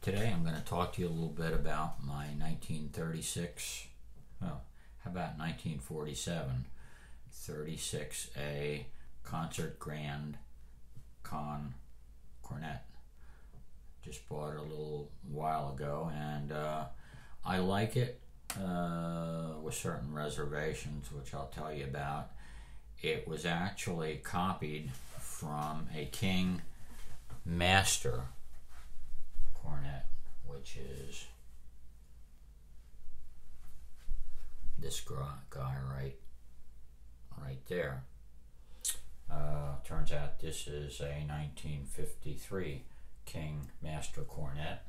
Today I'm going to talk to you a little bit about my 1936, well, how about 1947, 36A Concert Grand Conn Cornet. Just bought it a little while ago, and I like it with certain reservations, which I'll tell you about. It was actually copied from a King Master Cornet, which is this guy right there. Turns out this is a 1953 King Master Cornet,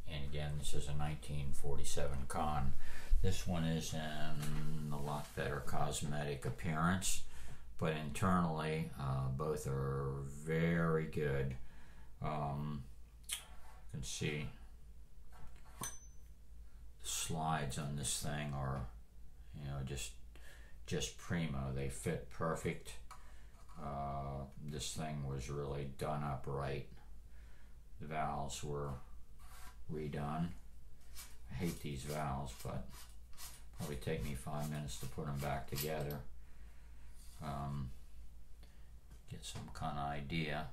and again this is a 1947 Conn. This one is in a lot better cosmetic appearance, but internally both are very good. You can see the slides on this thing are, just primo. They fit perfect. This thing was really done up right. The valves were redone. I hate these valves, but probably take me 5 minutes to put them back together. Get some kind of idea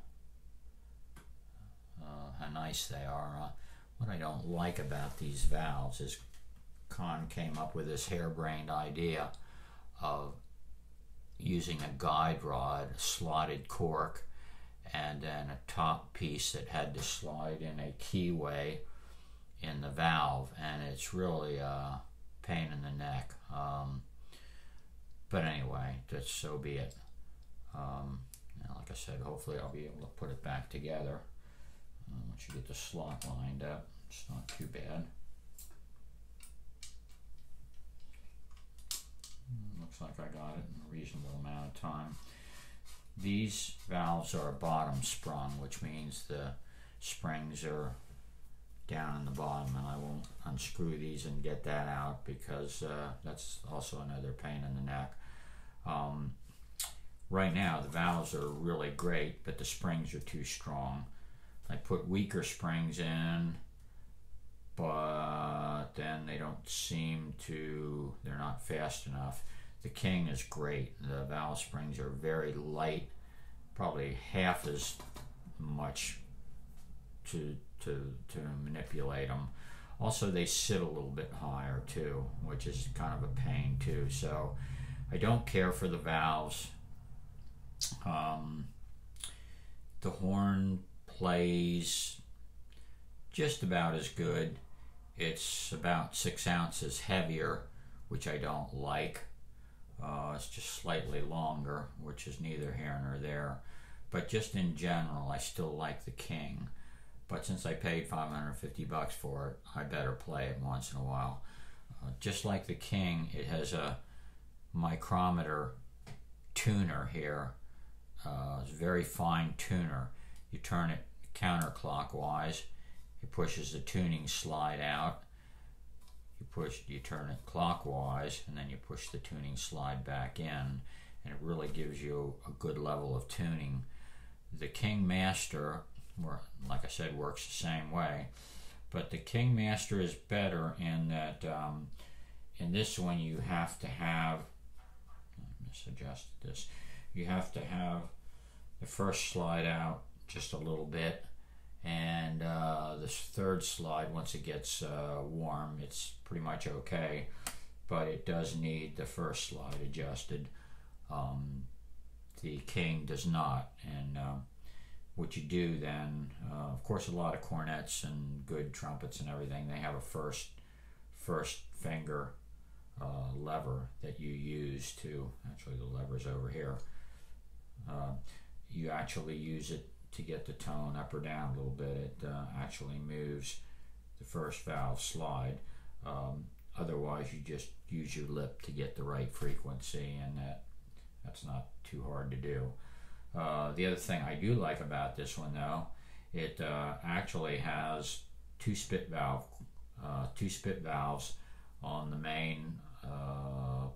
how nice they are. What I don't like about these valves is Conn came up with this harebrained idea of using a guide rod, a slotted cork, and then a top piece that had to slide in a keyway in the valve, and it's really a pain in the neck. But anyway, that's so be it. Like I said, hopefully I'll be able to put it back together. Once you get the slot lined up, it's not too bad. Looks like I got it in a reasonable amount of time. These valves are bottom sprung, which means the springs are down in the bottom, and I won't unscrew these and get that out because that's also another pain in the neck. Right now the valves are really great, but the springs are too strong. I put weaker springs in, but then they don't seem to, they're not fast enough. The King is great. The valve springs are very light, probably half as much to manipulate them. Also, they sit a little bit higher too, which is kind of a pain too. So I don't care for the valves. The horn plays just about as good. It's about 6 ounces heavier, which I don't like. It's just slightly longer, which is neither here nor there. But just in general, I still like the King. But since I paid $550 for it, I better play it once in a while. Just like the King, it has a micrometer tuner here. It's a very fine tuner. You turn it counterclockwise, it pushes the tuning slide out. You turn it clockwise, and then you push the tuning slide back in, and it really gives you a good level of tuning. The King Master, like I said, works the same way, but the King Master is better in that in this one you have to have, I misadjusted this, you have to have the first slide out just a little bit, and this third slide, once it gets warm, it's pretty much okay, but it does need the first slide adjusted. The King does not, and what you do then, of course, a lot of cornets and good trumpets and everything, they have a first finger lever that you use to, actually the lever's over here, you actually use it to get the tone up or down a little bit. It actually moves the first valve slide. Otherwise you just use your lip to get the right frequency, and that's not too hard to do. The other thing I do like about this one, though, it actually has two spit valves on the main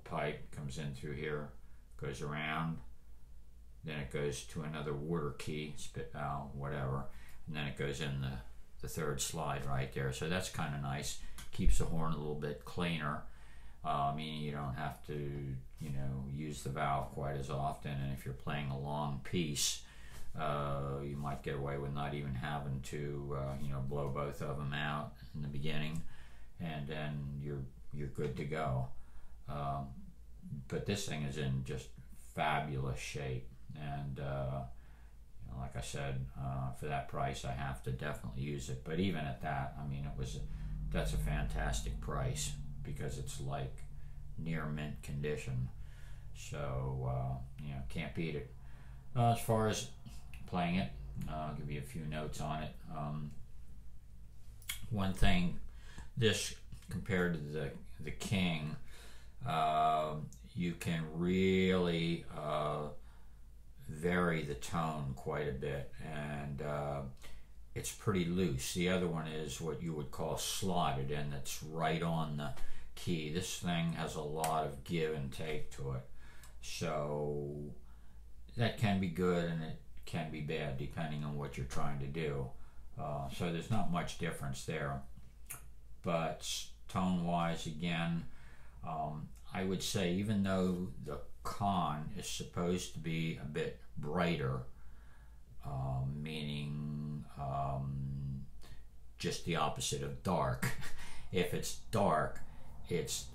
pipe. Comes in through here, goes around then it goes to another water key, spit valve, whatever, and then it goes in the third slide right there. So that's kind of nice. Keeps the horn a little bit cleaner, meaning you don't have to, you know, use the valve quite as often. And if you're playing a long piece, you might get away with not even having to, you know, blow both of them out in the beginning, and then you're good to go. But this thing is in just fabulous shape, and you know, like I said, for that price, I have to definitely use it. But even at that, I mean, that's a fantastic price because it's like near mint condition. So you know, can't beat it. As far as playing it, I'll give you a few notes on it. One thing, this compared to the King, you can really vary the tone quite a bit, and it's pretty loose. The other one is what you would call slotted, and it's right on the key. This thing has a lot of give and take to it, so that can be good and it can be bad depending on what you're trying to do. So there's not much difference there, but tone wise, again, I would say, even though the Conn is supposed to be a bit brighter, meaning just the opposite of dark. If it's dark, it's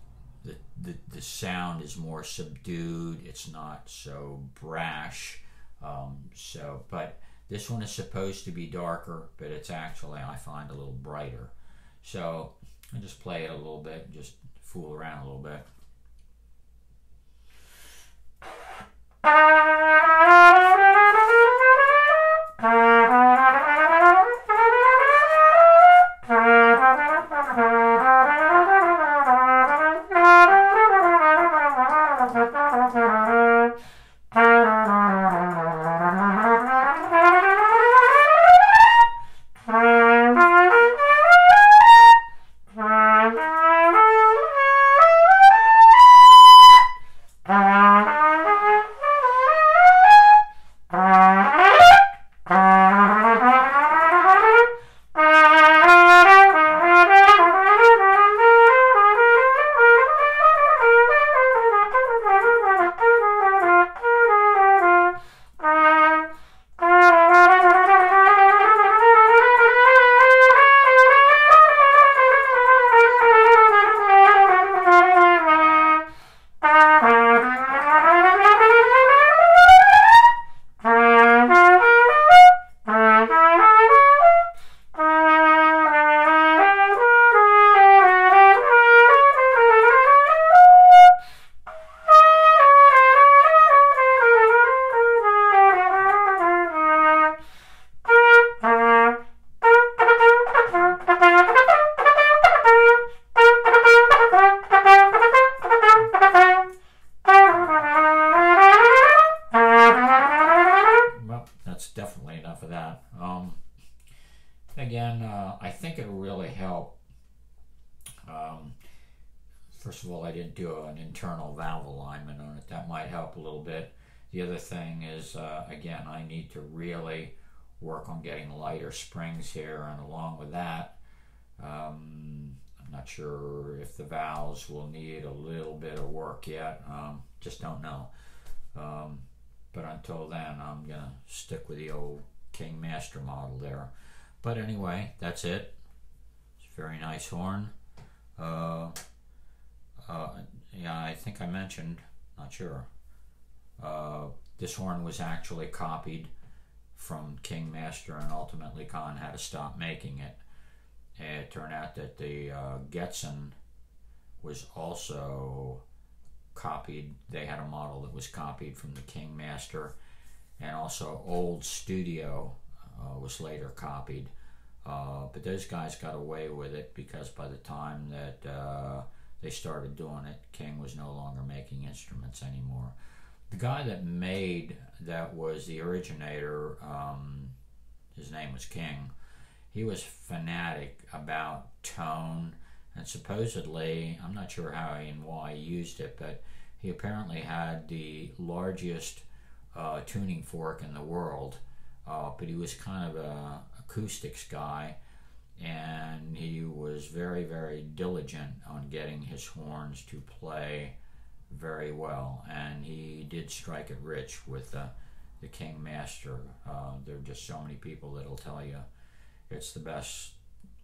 the sound is more subdued. It's not so brash. But this one is supposed to be darker, but it's actually, I find, a little brighter. So I just play it a little bit, just fool around a little bit. Definitely enough of that. Again, I think it'll really help. First of all, I didn't do an internal valve alignment on it. That might help a little bit. The other thing is, again, I need to really work on getting lighter springs here, and along with that, I'm not sure if the valves will need a little bit of work yet. Just don't know. But until then, I'm going to stick with the old King Master model there. But anyway, that's it. It's a very nice horn. Yeah, I think I mentioned, not sure, this horn was actually copied from King Master, and ultimately Conn had to stop making it. And it turned out that the Getson was also copied. They had a model that was copied from the King Master, and also Old Studio was later copied, but those guys got away with it because by the time that they started doing it, King was no longer making instruments anymore. The guy that was the originator, his name was King. He was fanatic about tone, and supposedly, I'm not sure how and why he used it, but he apparently had the largest tuning fork in the world, but he was kind of a acoustics guy, and he was very, very diligent on getting his horns to play very well, and he did strike it rich with the King Master. There are just so many people that'll tell you it's the best,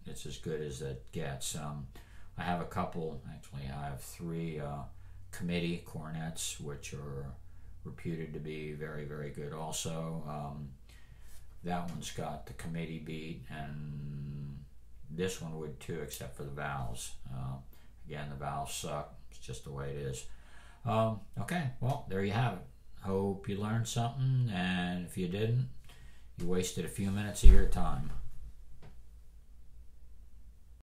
it's as good as it gets. I have a couple, actually I have three committee cornets, which are reputed to be very, very good also. That one's got the committee beat, and this one would too, except for the valves. Again, the valves suck. It's just the way it is. Okay, well, there you have it. Hope you learned something, and if you didn't, you wasted a few minutes of your time.